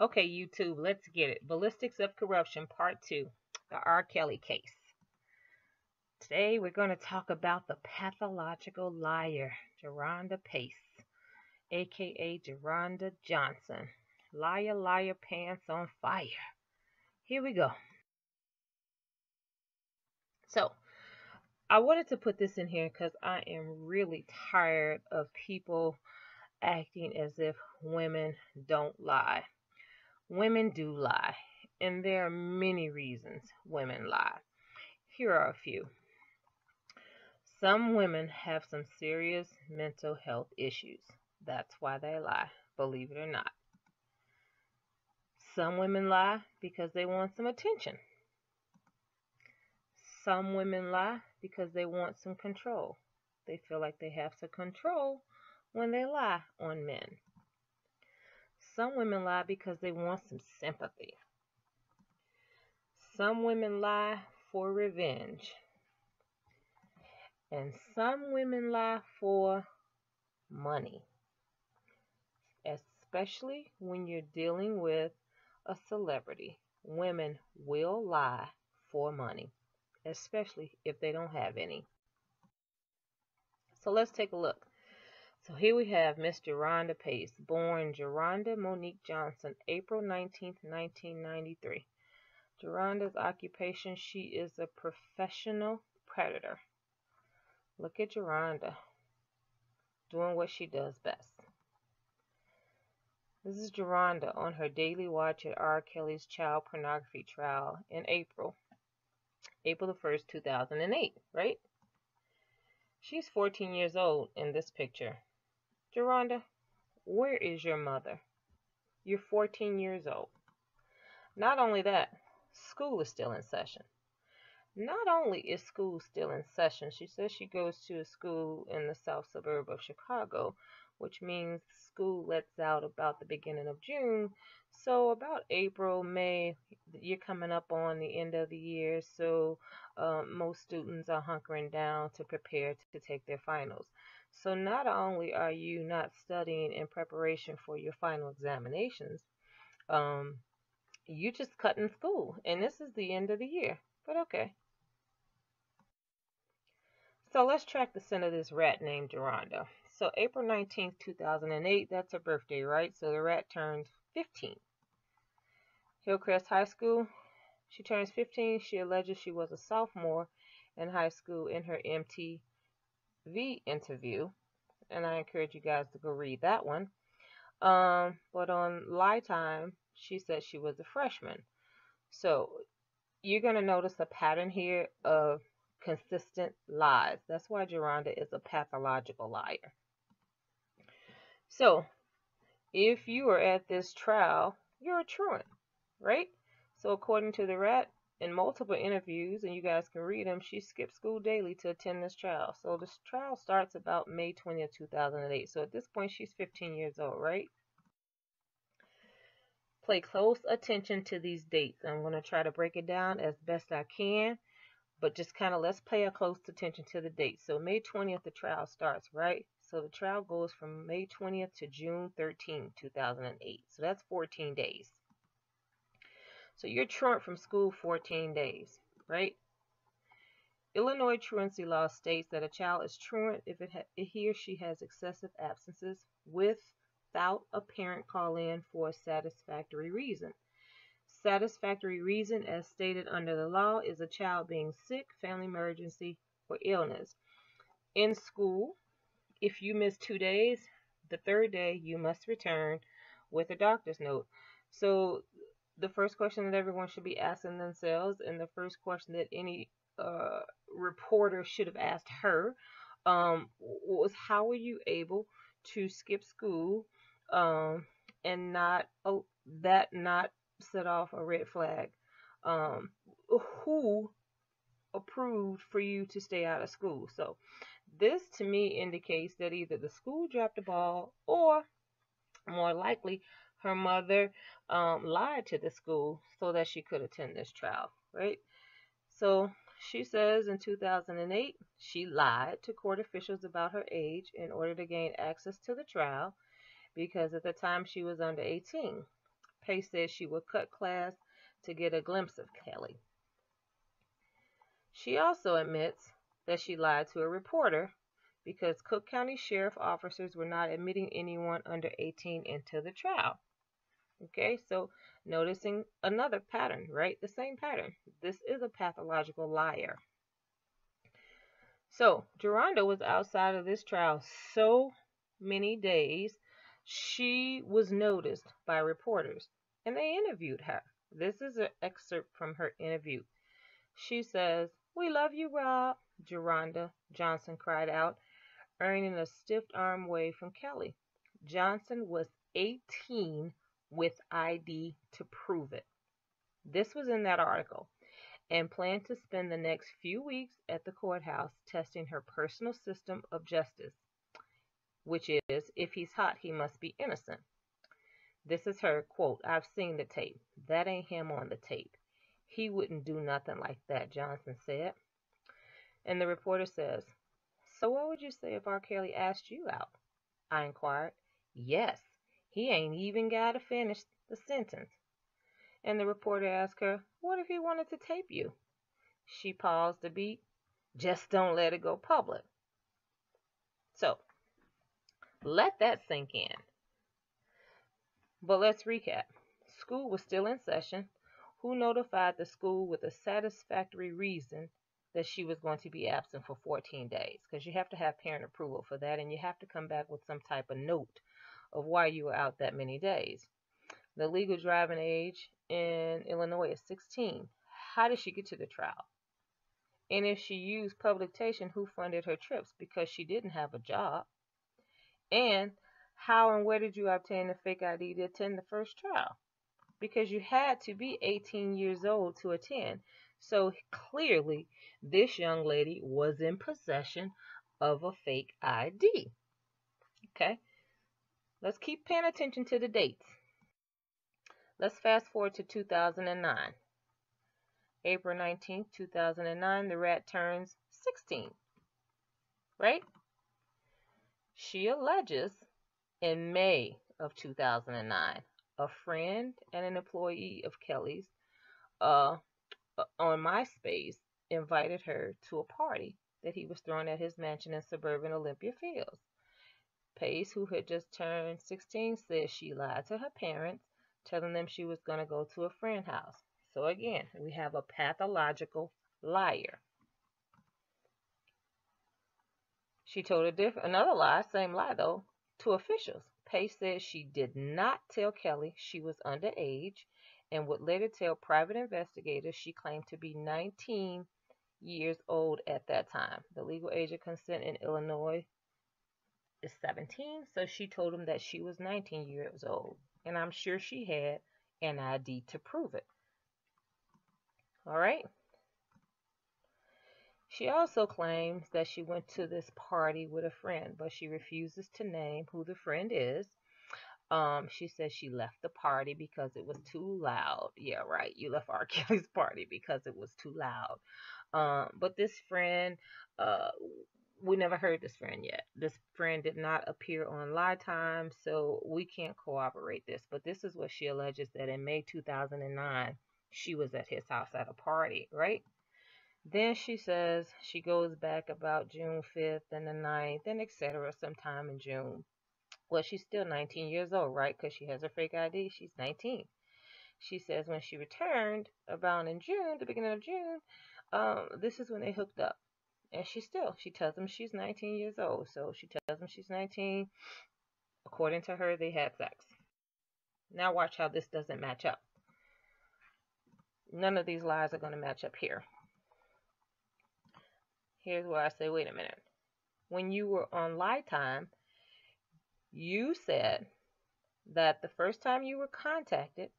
Okay, YouTube, let's get it. Ballistics of Corruption, Part 2, the R. Kelly case. Today we're going to talk about the pathological liar, Geronda Pace, aka Geronda Johnson. Liar, liar, pants on fire. Here we go. So, I wanted to put this in here because I am really tired of people acting as if women don't lie. Women do lie, and there are many reasons women lie. Here are a few. Some women have some serious mental health issues. That's why they lie, believe it or not. Some women lie because they want some attention. Some women lie because they want some control. They feel like they have to control when they lie on men. Some women lie because they want some sympathy. Some women lie for revenge. And some women lie for money, especially when you're dealing with a celebrity. Women will lie for money, especially if they don't have any. So let's take a look. So here we have Miss Geronda Pace, born Geronda Monique Johnson, April 19th, 1993. Geronda's occupation, she is a professional predator. Look at Geronda doing what she does best. This is Geronda on her daily watch at R. Kelly's child pornography trial in April the 1st, 2008, right? She's 14 years old in this picture. Geronda, where is your mother? You're 14 years old. Not only that, school is still in session. Not only is school still in session, she says she goes to a school in the south suburb of Chicago, which means school lets out about the beginning of June. So about April, May, you're coming up on the end of the year, so most students are hunkering down to prepare to take their finals. So not only are you not studying in preparation for your final examinations, um, you just cutting school, and this is the end of the year. But okay. So let's track the scent of this rat named Geronda. So April 19th, 2008, that's her birthday, right? So the rat turns 15. Hillcrest High School, she turns 15. She alleges she was a sophomore in high school in her MTV interview. And I encourage you guys to go read that one. But on Lifetime, she said she was a freshman. So you're going to notice a pattern here of consistent lies. That's why Geronda is a pathological liar. So, if you are at this trial, you're a truant, right? So, according to the rat, in multiple interviews, and you guys can read them, she skipped school daily to attend this trial. So, this trial starts about May 20th, 2008. So, at this point, she's 15 years old, right? Pay close attention to these dates. I'm going to try to break it down as best I can, but just kind of let's pay a close attention to the dates. So May 20th, the trial starts, right? So the trial goes from May 20th to June 13th, 2008. So that's 14 days. So you're truant from school 14 days, right? Illinois truancy law states that a child is truant if he or she has excessive absences without a parent call in for a satisfactory reason. Satisfactory reason, as stated under the law, is a child being sick, family emergency, or illness. In school, if you miss 2 days, the third day you must return with a doctor's note. So the first question that everyone should be asking themselves, and the first question that any uh, reporter should have asked her, was how were you able to skip school and not set off a red flag? Um, who approved for you to stay out of school? So this to me indicates that either the school dropped the ball, or more likely her mother lied to the school so that she could attend this trial, right? So she says in 2008 she lied to court officials about her age in order to gain access to the trial because at the time she was under 18. Pace said she would cut class to get a glimpse of Kelly. She also admits that she lied to a reporter because Cook County Sheriff officers were not admitting anyone under 18 into the trial. Okay, so noticing another pattern, right? The same pattern. This is a pathological liar. So, Geronda was outside of this trial so many days, she was noticed by reporters, and they interviewed her. This is an excerpt from her interview. She says, "We love you, Rob," Geronda Johnson cried out, earning a stiff-arm wave from Kelly. Johnson was 18 with ID to prove it. This was in that article, and planned to spend the next few weeks at the courthouse testing her personal system of justice, which is, if he's hot, he must be innocent. This is her quote, "I've seen the tape. That ain't him on the tape. He wouldn't do nothing like that," Johnson said. And the reporter says, "So what would you say if R. Kelly asked you out?" I inquired. "Yes, he ain't even got to finish the sentence." And the reporter asked her, "What if he wanted to tape you?" She paused a beat. "Just don't let it go public." So, let that sink in. But let's recap. School was still in session. Who notified the school with a satisfactory reason that she was going to be absent for 14 days? Because you have to have parent approval for that, and you have to come back with some type of note of why you were out that many days. The legal driving age in Illinois is 16. How did she get to the trial? And if she used publication, who funded her trips? Because she didn't have a job. And how and where did you obtain the fake ID to attend the first trial? Because you had to be 18 years old to attend. So clearly, this young lady was in possession of a fake ID. Okay, let's keep paying attention to the dates. Let's fast forward to 2009. April 19th, 2009, the rat turns 16, right? She alleges in May of 2009, a friend and an employee of Kelly's on MySpace invited her to a party that he was throwing at his mansion in suburban Olympia Fields. Pace, who had just turned 16, says she lied to her parents, telling them she was going to go to a friend's house. So again, we have a pathological liar. She told another lie, same lie though, to officials. Pace said she did not tell Kelly she was underage and would later tell private investigators she claimed to be 19 years old at that time. The legal age of consent in Illinois is 17, so she told him that she was 19 years old, and I'm sure she had an ID to prove it. All right. She also claims that she went to this party with a friend, but she refuses to name who the friend is. She says she left the party because it was too loud. Yeah, right. You left R. Kelly's party because it was too loud. But this friend, we never heard this friend yet. This friend did not appear on Live Time, so we can't corroborate this. But this is what she alleges, that in May 2009, she was at his house at a party, right? Then she says she goes back about June 5th and the 9th and etc. sometime in June. Well, she's still 19 years old, right? Because she has her fake ID. She's 19. She says when she returned about in June, the beginning of June, this is when they hooked up. And she tells him she's 19 years old. So she tells him she's 19. According to her, they had sex. Now watch how this doesn't match up. None of these lies are going to match up here. Here's where I say, wait a minute. When you were on Lifetime, you said that the first time you were contacted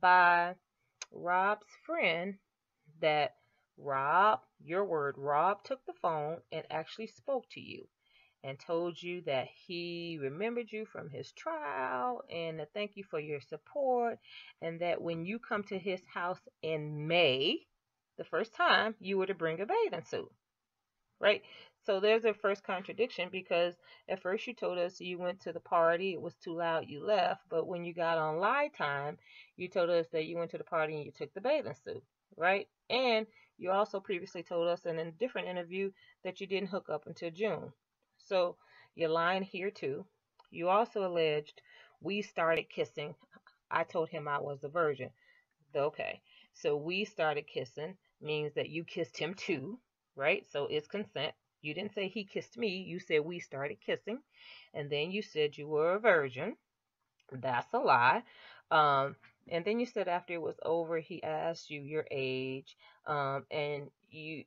by Rob's friend, that Rob, your word, Rob took the phone and actually spoke to you and told you that he remembered you from his trial and to thank you for your support, and that when you come to his house in May, the first time, you were to bring a bathing suit. Right? So there's a first contradiction, because at first you told us you went to the party, it was too loud, you left. But when you got on Lie Time, you told us that you went to the party and you took the bathing suit, right? And you also previously told us in a different interview that you didn't hook up until June. So you're lying here too. You also alleged we started kissing. I told him I was a virgin. Okay. So we started kissing means that you kissed him too, right? So it's consent. You didn't say he kissed me. You said we started kissing. And then you said you were a virgin. That's a lie. Um, and then you said after it was over, he asked you your age, and you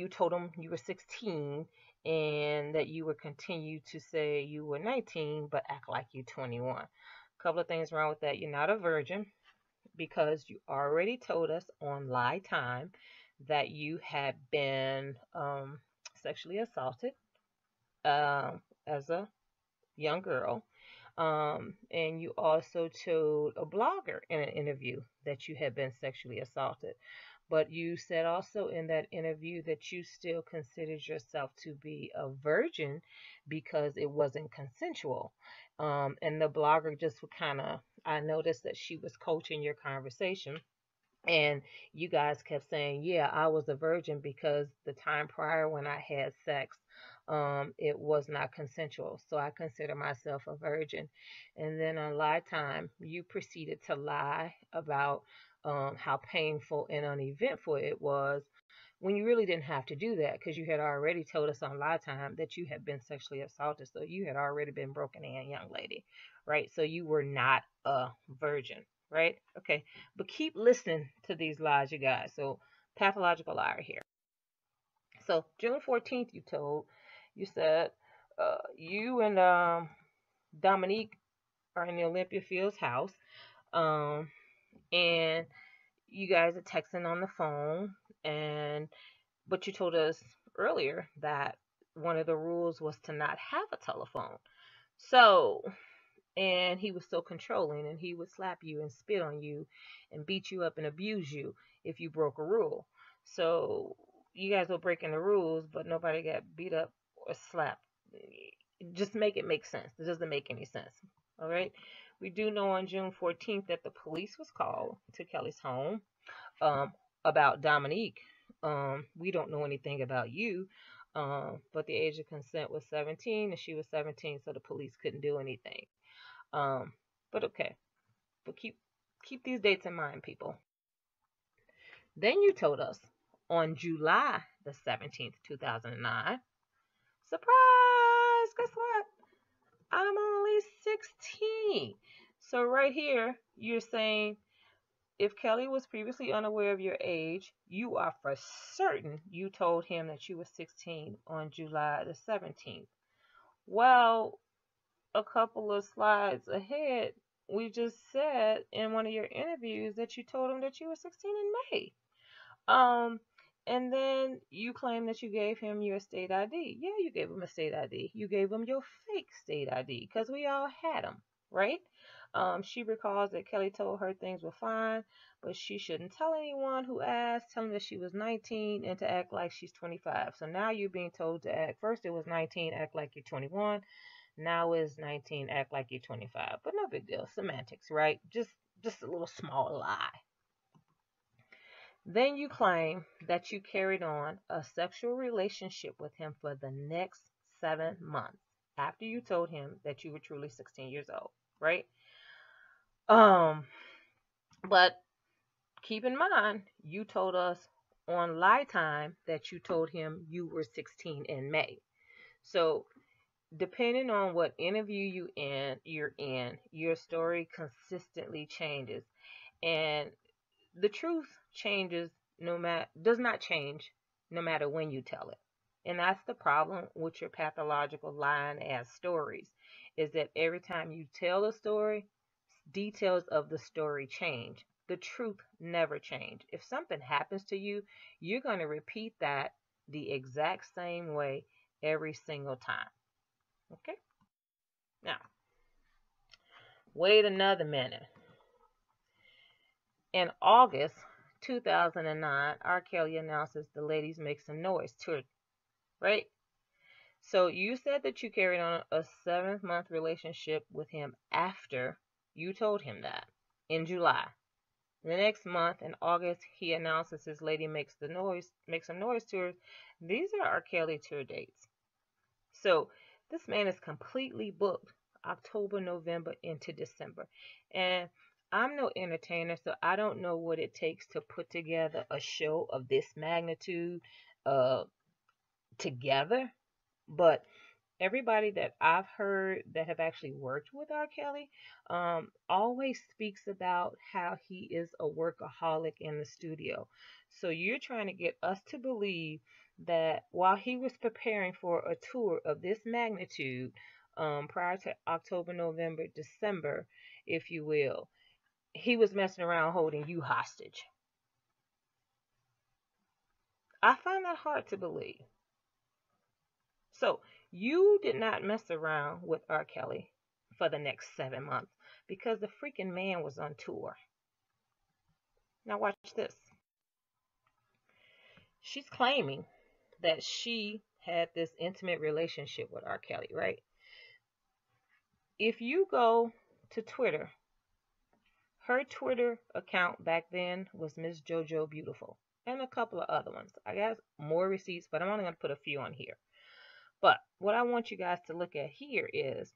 told him you were 16, and that you would continue to say you were 19, but act like you're 21. A couple of things wrong with that. You're not a virgin, because you already told us on Lie Time that you had been sexually assaulted as a young girl. And you also told a blogger in an interview that you had been sexually assaulted. But you said also in that interview that you still considered yourself to be a virgin because it wasn't consensual. And the blogger just kind of, I noticed that she was coaching your conversation. And you guys kept saying, yeah, I was a virgin because the time prior when I had sex, it was not consensual. So I consider myself a virgin. And then on Lie Time, you proceeded to lie about how painful and uneventful it was, when you really didn't have to do that, because you had already told us on Lie Time that you had been sexually assaulted. So you had already been broken in, young lady, right? So you were not a virgin, right? Okay. But keep listening to these lies, you guys. So, pathological liar here. So, June 14th, you said you and Dominique are in the Olympia Fields house, um, and you guys are texting on the phone, and but you told us earlier that one of the rules was to not have a telephone. So, and he was so controlling, and he would slap you and spit on you and beat you up and abuse you if you broke a rule. So you guys were breaking the rules, but nobody got beat up or slapped. Just make it make sense. It doesn't make any sense. All right. We do know on June 14th that the police was called to Kelly's home, um, about Dominique. We don't know anything about you, but the age of consent was 17, and she was 17, so the police couldn't do anything. Um, but okay, but keep these dates in mind, people. Then you told us on July the 17th, 2009. Surprise! Guess what? I'm only 16. So right here, you're saying if Kelly was previously unaware of your age, you are for certain you told him that you were 16 on July the 17th. Well, a couple of slides ahead, we just said in one of your interviews that you told him that you were 16 in May. Um, and then you claim that you gave him your state ID. Yeah, you gave him a state ID. You gave him your fake state ID because we all had them, right? She recalls that Kelly told her things were fine, but she shouldn't tell anyone who asked, tell them that she was 19 and to act like she's 25. So now you're being told to act. First it was 19, act like you're 21. Now it's 19, act like you're 25. But no big deal. Semantics, right? Just a little small lie. Then you claim that you carried on a sexual relationship with him for the next 7 months after you told him that you were truly 16 years old, right? Um, but keep in mind, you told us on Lie Time that you told him you were 16 in May. So depending on what interview you're in, your story consistently changes, and the truth does not change no matter when you tell it. And that's the problem with your pathological lying ass stories, is that every time you tell a story, details of the story change. The truth never changes. If something happens to you, you're going to repeat that the exact same way every single time. Okay? Now, wait another minute. In August 2009, R. Kelly announces the Ladies Make Some Noise tour, right? So you said that you carried on a 7-month relationship with him after you told him that in July. The next month, in August, he announces his Lady Makes Some Noise tour. These are R. Kelly tour dates. So this man is completely booked October, November into December. And I'm no entertainer, so I don't know what it takes to put together a show of this magnitude uh, together. But everybody that I've heard that have actually worked with R. Kelly always speaks about how he is a workaholic in the studio. So you're trying to get us to believe that while he was preparing for a tour of this magnitude prior to October, November, December, if you will, he was messing around holding you hostage. I find that hard to believe. So you did not mess around with R. Kelly for the next 7 months because the freaking man was on tour. Now watch this. She's claiming that she had this intimate relationship with R. Kelly, right? If you go to Twitter, her Twitter account back then was Miss JoJo Beautiful and a couple of other ones. I got more receipts, but I'm only going to put a few on here. But what I want you guys to look at here is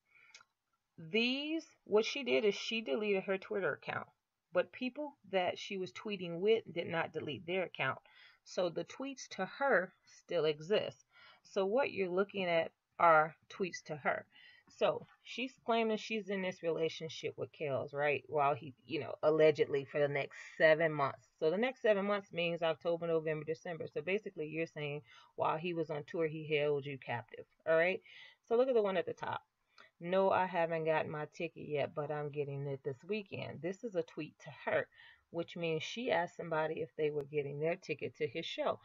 what she did is she deleted her Twitter account, but people that she was tweeting with did not delete their account. So the tweets to her still exist. So what you're looking at are tweets to her. So she's claiming she's in this relationship with Kels, right? While he, allegedly for the next 7 months. So the next 7 months means October, November, December. So basically you're saying while he was on tour, he held you captive. All right. So look at the one at the top. No, I haven't gotten my ticket yet, but I'm getting it this weekend. This is a tweet to her, which means she asked somebody if they were getting their ticket to his show.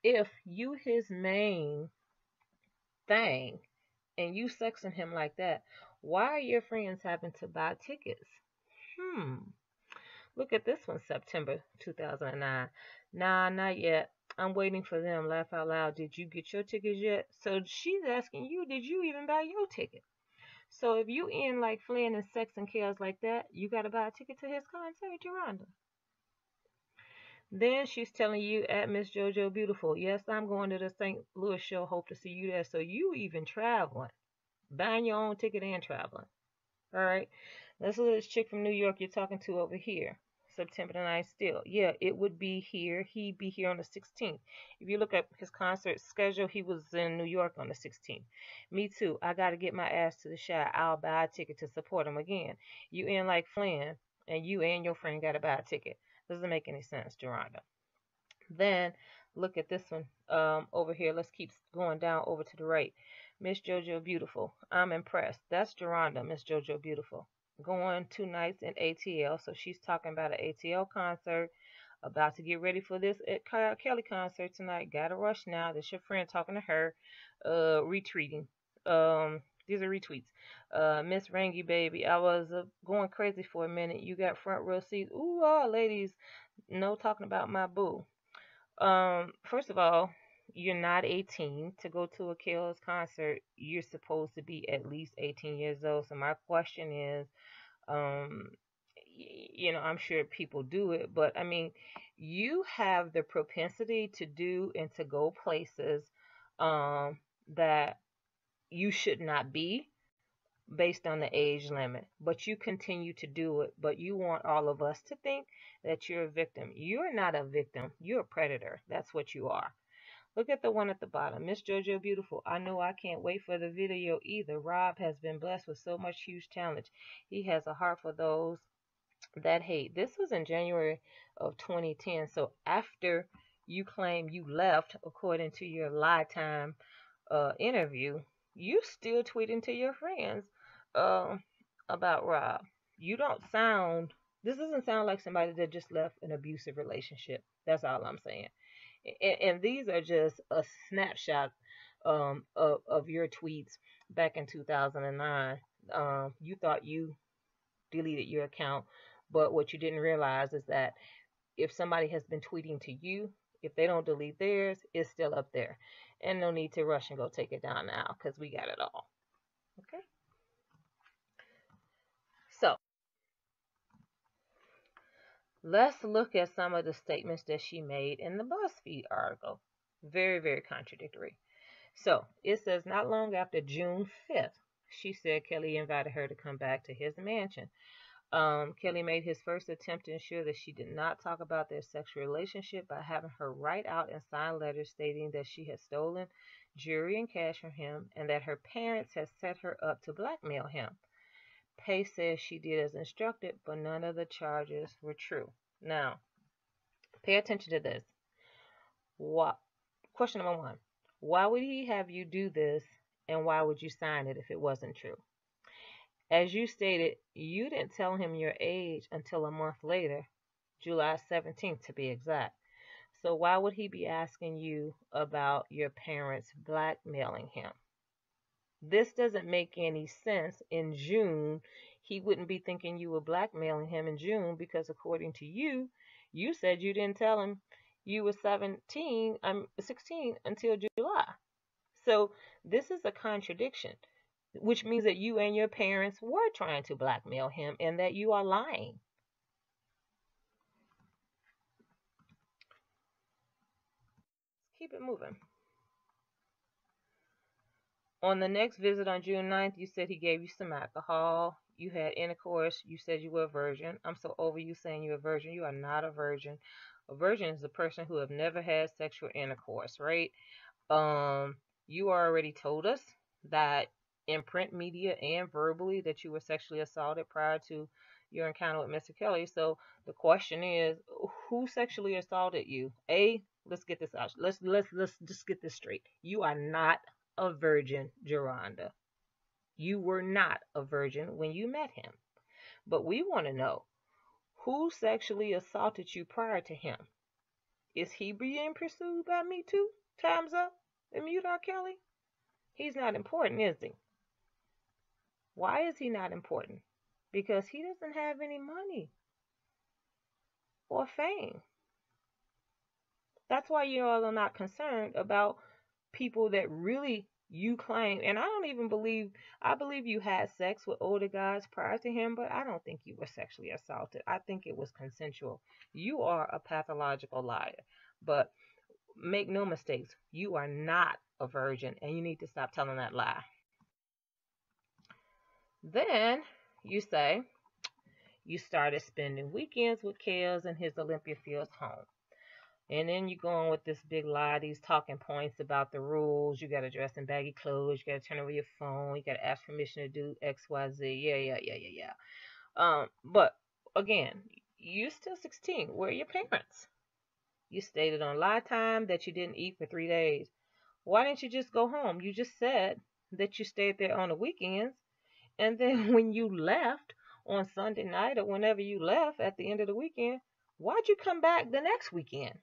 If you his main thing and you sexing him like that, why are your friends having to buy tickets? Hmm. Look at this one, September 2009. Nah, not yet. I'm waiting for them. Laugh out loud. Did you get your tickets yet? So she's asking you, did you even buy your ticket? So if you in like Flynn and sex and chaos like that, you gotta buy a ticket to his concert, Yolanda. Then she's telling you at Miss JoJo Beautiful, yes, I'm going to the St. Louis show. Hope to see you there. So you even traveling, buying your own ticket and traveling. All right. Let's look at this chick from New York you're talking to over here. September the 9th still. Yeah, it would be here. He'd be here on the 16th. If you look at his concert schedule, he was in New York on the 16th. Me too. I got to get my ass to the shot. I'll buy a ticket to support him again. You in like Flynn, and you and your friend got to buy a ticket. Doesn't make any sense, Geronda. Then look at this one over here. Let's keep going down over to the right. Miss JoJo Beautiful. I'm impressed. That's Geronda, Miss JoJo Beautiful. Going 2 nights in ATL. So she's talking about an ATL concert. About to get ready for this Kelly concert tonight. Gotta rush now. That's your friend talking to her. Retweeting. These are retweets. Miss Rangy Baby. I was going crazy for a minute. You got front row seats. Ooh, ladies. No talking about my boo. First of all, you're not 18 to go to a Kels concert. You're supposed to be at least 18 years old. So my question is, um, I'm sure people do it, but I mean, you have the propensity to do and to go places, that you should not be based on the age limit, but you continue to do it. But you want all of us to think that you're a victim. You're not a victim. You're a predator. That's what you are. Look at the one at the bottom. Miss JoJo Beautiful. I know I can't wait for the video either. Rob has been blessed with so much huge talent. He has a heart for those that hate. This was in January of 2010. So after you claim you left, according to your lie time interview, you still tweeting to your friends uh, about Rob. You don't sound. This doesn't sound like somebody that just left an abusive relationship. That's all I'm saying. And these are just a snapshot of your tweets back in 2009. You thought you deleted your account, but what you didn't realize is that if somebody has been tweeting to you, if they don't delete theirs, it's still up there. And no need to rush and go take it down now because we got it all. Okay? So let's look at some of the statements that she made in the BuzzFeed article. Very, very contradictory. So it says not long after June 5th, she said Kelly invited her to come back to his mansion. Kelly made his first attempt to ensure that she did not talk about their sexual relationship by having her write out and sign letters stating that she had stolen jewelry and cash from him and that her parents had set her up to blackmail him. Pace says she did as instructed, but none of the charges were true. Now, pay attention to this. What? Question number one. Why would he have you do this, and why would you sign it if it wasn't true? As you stated, you didn't tell him your age until a month later, July 17th to be exact. So why would he be asking you about your parents blackmailing him? This doesn't make any sense. In June, he wouldn't be thinking you were blackmailing him in June because according to you, you said you didn't tell him you were 16 until July. So this is a contradiction, which means that you and your parents were trying to blackmail him and that you are lying. Keep it moving. On the next visit on June 9th, you said he gave you some alcohol. You had intercourse. You said you were a virgin. I'm so over you saying you're a virgin. You are not a virgin. A virgin is a person who have never had sexual intercourse, right? Um, you already told us that in print media and verbally that you were sexually assaulted prior to your encounter with Mr. Kelly. So the question is, who sexually assaulted you? Let's get this out. Let's just get this straight. You are not a virgin, Geronda. You were not a virgin when you met him. But we want to know who sexually assaulted you prior to him. Is he being pursued by Me Too? Time's up. And mute R. Kelly? He's not important, is he? Why is he not important? Because he doesn't have any money or fame. That's why you all are not concerned about people that really you claim. And I don't even believe, I believe you had sex with older guys prior to him, but I don't think you were sexually assaulted. I think it was consensual. You are a pathological liar. But make no mistakes, you are not a virgin, and you need to stop telling that lie. Then you say you started spending weekends with Kels in his Olympia Fields home. And then you go on with this big lie, these talking points about the rules. You got to dress in baggy clothes. You got to turn over your phone. You got to ask permission to do X, Y, Z. Yeah. But again, you're still 16. Where are your parents? You stated on Lie Time that you didn't eat for 3 days. Why didn't you just go home? You just said that you stayed there on the weekends. And then when you left on Sunday night or whenever you left at the end of the weekend, why'd you come back the next weekend?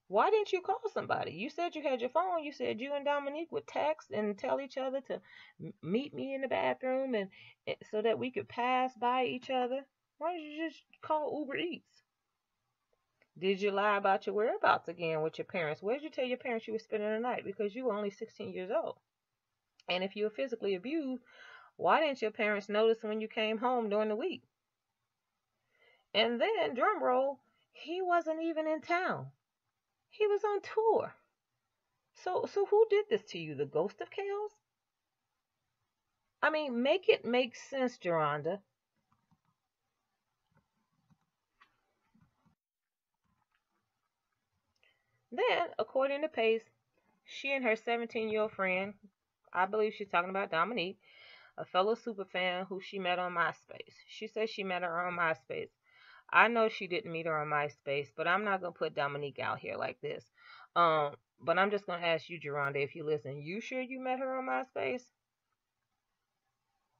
Why didn't you call somebody? You said you had your phone. You said you and Dominique would text and tell each other to meet me in the bathroom and so that we could pass by each other. Why did you just call Uber Eats? Did you lie about your whereabouts again with your parents? Where did you tell your parents you were spending the night? Because you were only 16 years old. And if you were physically abused, why didn't your parents notice when you came home during the week? And then, drum roll, he wasn't even in town. He was on tour. So who did this to you? The ghost of chaos? I mean, make it make sense, Geronda. Then, according to Pace, she and her 17-year-old friend, I believe she's talking about Dominique, a fellow superfan who she met on MySpace. She says she met her on MySpace. I know she didn't meet her on MySpace, but I'm not gonna put Dominique out here like this. But I'm just gonna ask you, Geronda, if you listen, you sure you met her on MySpace?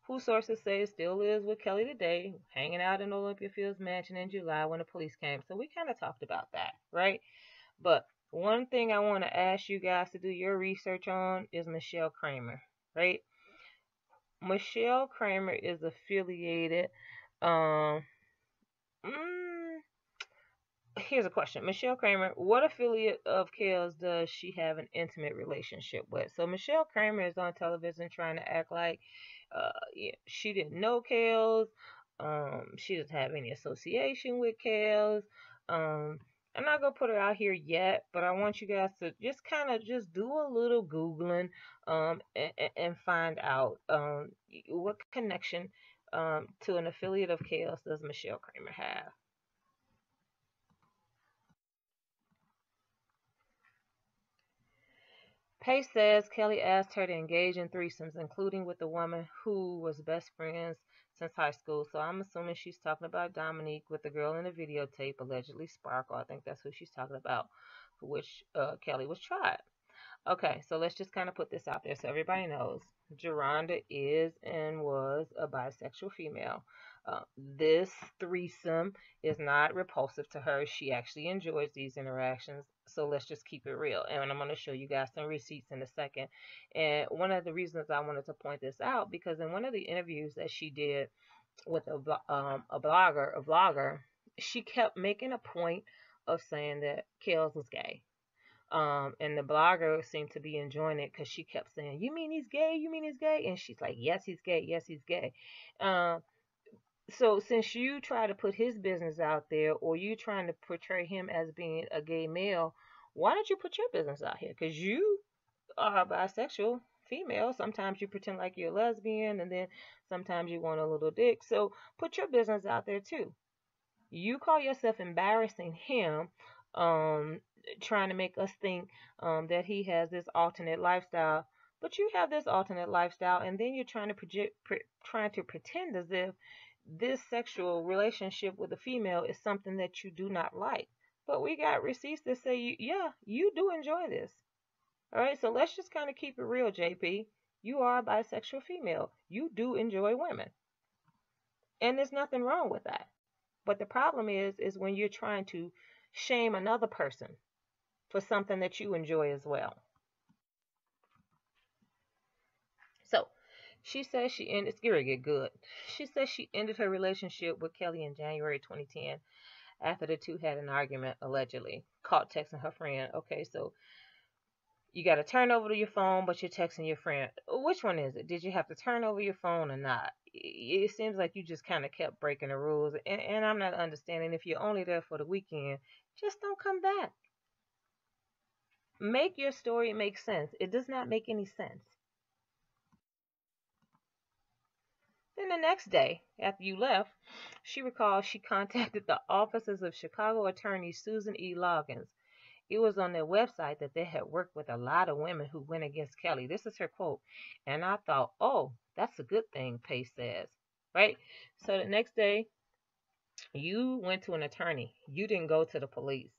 Who sources say still is with Kelly today, hanging out in Olympia Fields mansion in July when the police came. So we kind of talked about that, right? But one thing I want to ask you guys to do your research on is Michelle Kramer, right? Michelle Kramer is affiliated. Um, mm, here's a question. Michelle Kramer, what affiliate of Kale's does she have an intimate relationship with? So Michelle Kramer is on television trying to act like yeah, she didn't know Kale's. She doesn't have any association with Kale's. I'm not gonna put her out here yet, but I want you guys to just kind of just do a little Googling and find out what connection to an affiliate of Kale's does Michelle Kramer have. Pace says Kelly asked her to engage in threesomes, including with the woman who was best friends since high school. So I'm assuming she's talking about Dominique with the girl in the videotape, allegedly Sparkle. I think that's who she's talking about, for which Kelly was tried. Okay, so let's just kind of put this out there so everybody knows. Geronda is and was a bisexual female. This threesome is not repulsive to her. She actually enjoys these interactions. So let's just keep it real. And I'm going to show you guys some receipts in a second. And one of the reasons I wanted to point this out, because in one of the interviews that she did with a vlogger, she kept making a point of saying that Kels was gay. And the blogger seemed to be enjoying it because she kept saying, "You mean he's gay? You mean he's gay?" And she's like, "Yes, he's gay. Yes, he's gay." Um, so since you try to put his business out there, or you trying to portray him as being a gay male, why don't you put your business out here? Because you are a bisexual female. Sometimes you pretend like you're a lesbian, and then sometimes you want a little dick. So put your business out there too. You call yourself embarrassing him, um, trying to make us think that he has this alternate lifestyle, but you have this alternate lifestyle, and then you're trying to trying to pretend as if this sexual relationship with a female is something that you do not like. But we got receipts that say, yeah, you do enjoy this. All right, so let's just kind of keep it real, JP. You are a bisexual female. You do enjoy women, and there's nothing wrong with that. But the problem is when you're trying to shame another person for something that you enjoy as well. So she says she ended. It's gonna get good. She says she ended her relationship with Kelly in January 2010 after the two had an argument, allegedly. Caught texting her friend. Okay, so you got to turn over to your phone, but you're texting your friend. Which one is it? Did you have to turn over your phone or not? It seems like you just kind of kept breaking the rules, and I'm not understanding. If you're only there for the weekend, just don't come back. Make your story make sense. It does not make any sense. Then the next day, after you left, she recalls she contacted the offices of Chicago attorney Susan E. Loggins. It was on their website that they had worked with a lot of women who went against Kelly. This is her quote. And I thought, oh, that's a good thing, Pace says. Right? So the next day, you went to an attorney. You didn't go to the police.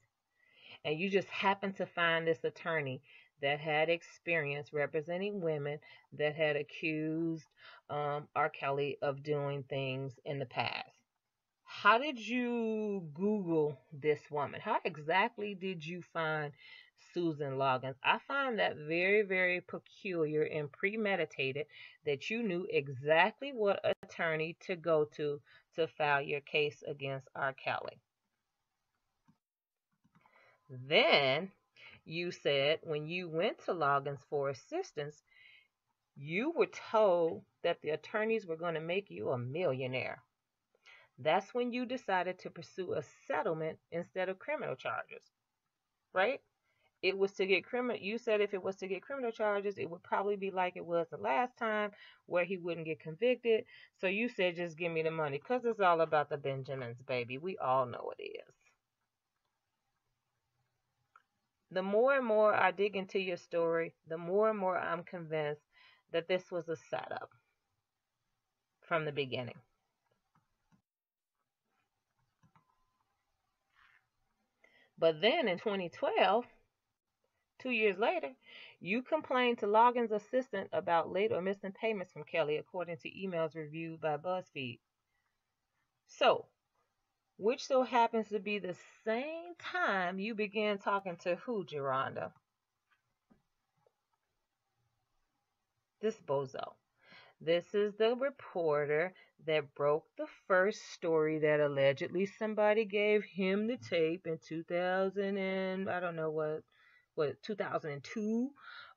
And you just happened to find this attorney that had experience representing women that had accused R. Kelly of doing things in the past. How did you Google this woman? How exactly did you find Susan Loggins? I find that very, very peculiar and premeditated that you knew exactly what attorney to go to file your case against R. Kelly. Then you said when you went to Loggins for assistance, you were told that the attorneys were going to make you a millionaire. That's when you decided to pursue a settlement instead of criminal charges, right? It was to get criminal. You said if it was to get criminal charges, it would probably be like it was the last time, where he wouldn't get convicted. So you said just give me the money, because it's all about the Benjamins, baby. We all know it is. The more and more I dig into your story, the more and more I'm convinced that this was a setup from the beginning. But then in 2012, 2 years later, you complained to Loggins' assistant about late or missing payments from Kelly, according to emails reviewed by BuzzFeed. So, which so happens to be the same time you began talking to who, Geronda? This bozo. This is the reporter that broke the first story that allegedly somebody gave him the tape in 2000 and I don't know what 2002.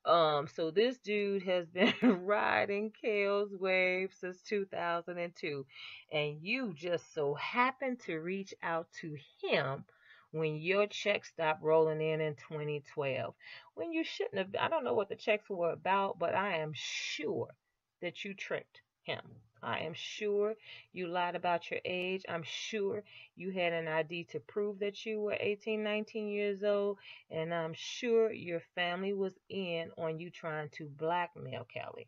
So this dude has been riding Kale's wave since 2002, and you just so happen to reach out to him when your check stopped rolling in 2012. When you shouldn't have. I don't know what the checks were about, but I am sure that you tricked him. I am sure you lied about your age. I'm sure you had an ID to prove that you were 18, 19 years old. And I'm sure your family was in on you trying to blackmail Kelly.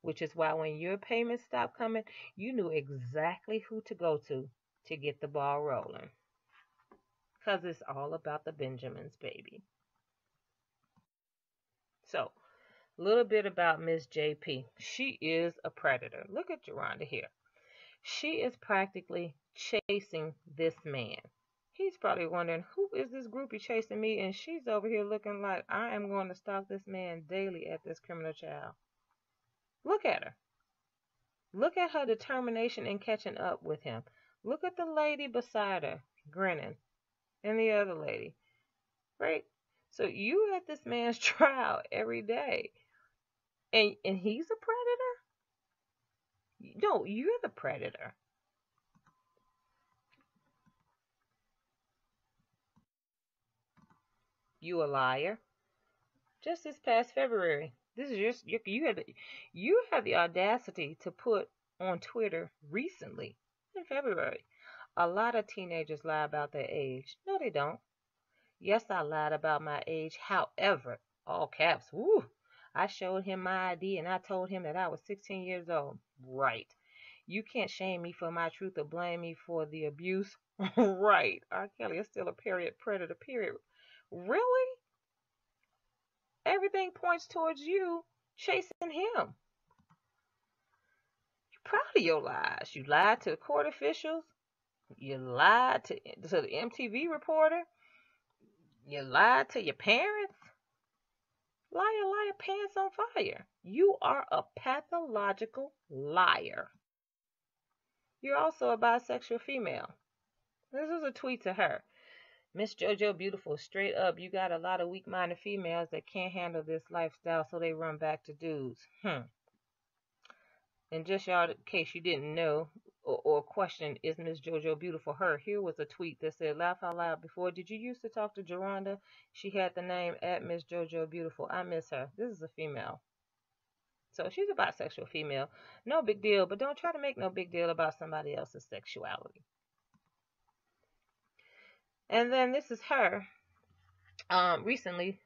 Which is why when your payments stopped coming, you knew exactly who to go to get the ball rolling. Because it's all about the Benjamins, baby. So, a little bit about Miss JP. She is a predator. Look at Geronda here. She is practically chasing this man. He's probably wondering, who is this groupie chasing me? And she's over here looking like, I am going to stalk this man daily at this criminal child. Look at her. Look at her determination in catching up with him. Look at the lady beside her, grinning, and the other lady. Right? So you at this man's trial every day. And he's a predator? No, you're the predator. You a liar. Just this past February, this is just you had the audacity to put on Twitter recently in February. A lot of teenagers lie about their age. No, they don't. Yes, I lied about my age. However, all caps, woo, I showed him my ID and I told him that I was 16 years old. Right. You can't shame me for my truth or blame me for the abuse. Right. R. Kelly is still a period predator, period. Really? Everything points towards you chasing him. You're proud of your lies. You lied to the court officials. You lied to the MTV reporter. You lied to your parents. Liar, liar, pants on fire. You are a pathological liar. You're also a bisexual female. This is a tweet to her. Miss JoJo Beautiful, straight up, you got a lot of weak-minded females that can't handle this lifestyle, so they run back to dudes. And just y'all, in case you didn't know or question, is Miss JoJo Beautiful her? Here was a tweet that said, laugh out loud. Before, did you used to talk to Geronda? She had the name at Miss JoJo Beautiful. I miss her. This is a female. So she's a bisexual female. No big deal, but don't try to make no big deal about somebody else's sexuality. And then this is her. Recently,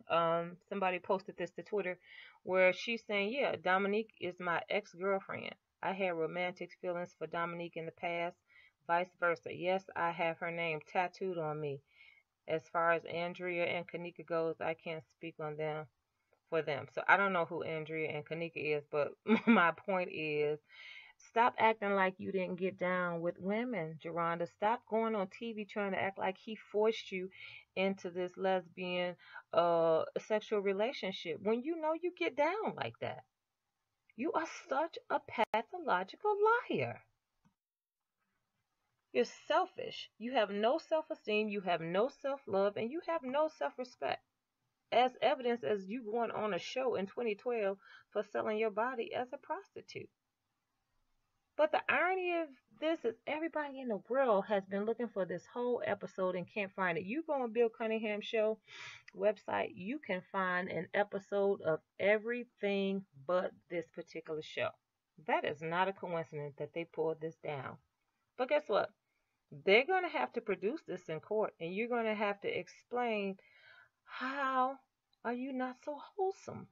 somebody posted this to Twitter where she's saying, yeah, Dominique is my ex-girlfriend. I had romantic feelings for Dominique in the past, vice versa. Yes, I have her name tattooed on me. As far as Andrea and Kanika goes, I can't speak on them for them. So I don't know who Andrea and Kanika is, but my point is, stop acting like you didn't get down with women, Geronda. Stop going on TV trying to act like he forced you into this lesbian sexual relationship when you know you get down like that. You are such a pathological liar. You're selfish. You have no self-esteem, you have no self-love, and you have no self-respect. As evidence as you going on a show in 2012 for selling your body as a prostitute. But the irony of this is everybody in the world has been looking for this whole episode and can't find it. You go on Bill Cunningham's show website, you can find an episode of everything but this particular show. That is not a coincidence that they pulled this down. But guess what? They're going to have to produce this in court, and you're going to have to explain how are you not so wholesome?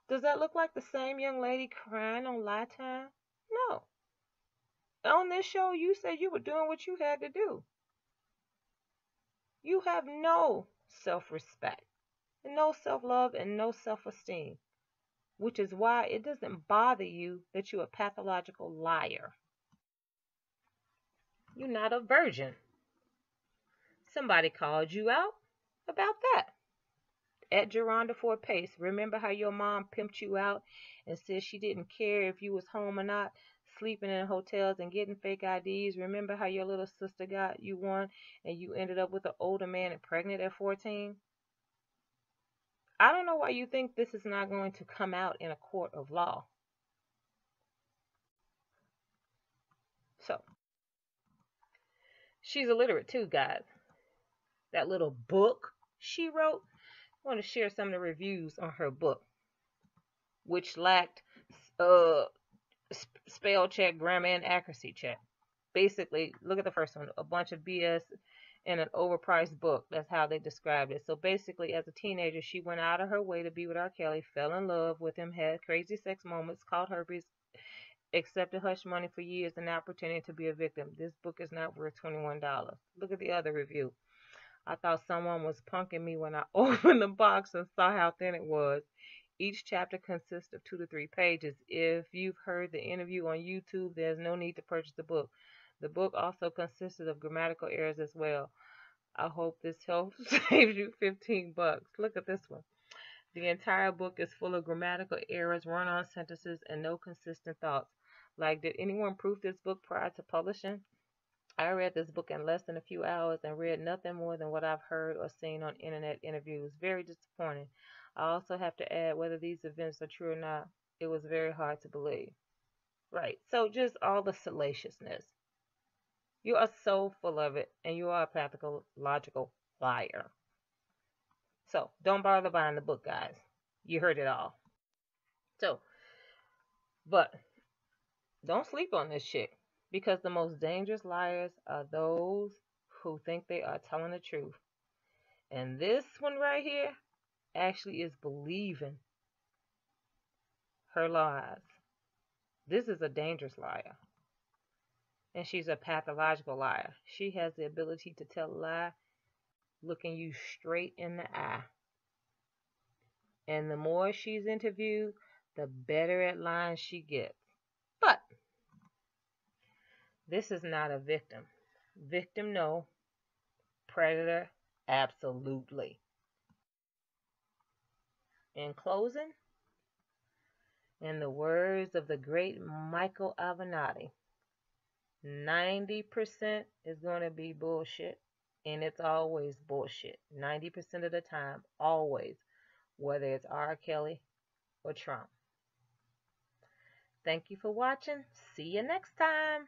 Does that look like the same young lady crying on Lifetime? No. On this show, you said you were doing what you had to do. You have no self-respect, no self-love, and no self-esteem, which is why it doesn't bother you that you're a pathological liar. You're not a virgin. Somebody called you out about that. At Geronda Ford Pace, remember how your mom pimped you out and said she didn't care if you was home or not, sleeping in hotels and getting fake IDs? Remember how your little sister got you one and you ended up with an older man and pregnant at 14? I don't know why you think this is not going to come out in a court of law. So, she's illiterate too, guys. That little book she wrote, I want to share some of the reviews on her book, which lacked uh, spell check, grammar, and accuracy check. Basically, look at the first one, a bunch of BS in an overpriced book. That's how they described it. So basically, as a teenager, she went out of her way to be with R. Kelly, fell in love with him, had crazy sex moments, caught herpes, accepted hush money for years, and now pretending to be a victim. This book is not worth $21. Look at the other review. I thought someone was punking me when I opened the box and saw how thin it was. Each chapter consists of 2 to 3 pages. If you've heard the interview on YouTube, there's no need to purchase the book. The book also consisted of grammatical errors as well. I hope this helps save you $15. Look at this one. The entire book is full of grammatical errors, run-on sentences, and no consistent thoughts. Like, did anyone proof this book prior to publishing? I read this book in less than a few hours and read nothing more than what I've heard or seen on internet interviews. Very disappointing. I also have to add, whether these events are true or not, it was very hard to believe. Right. So just all the salaciousness. You are so full of it, and you are a pathological liar. So don't bother buying the book, guys. You heard it all. So, but don't sleep on this shit, because the most dangerous liars are those who think they are telling the truth. And this one right here actually is believing her lies. This is a dangerous liar. And she's a pathological liar. She has the ability to tell a lie looking you straight in the eye. And the more she's interviewed, the better at lying she gets. But this is not a victim. Victim, no. Predator, absolutely. In closing, in the words of the great Michael Avenatti, 90% is going to be bullshit, and it's always bullshit. 90% of the time, always, whether it's R. Kelly or Trump. Thank you for watching. See you next time.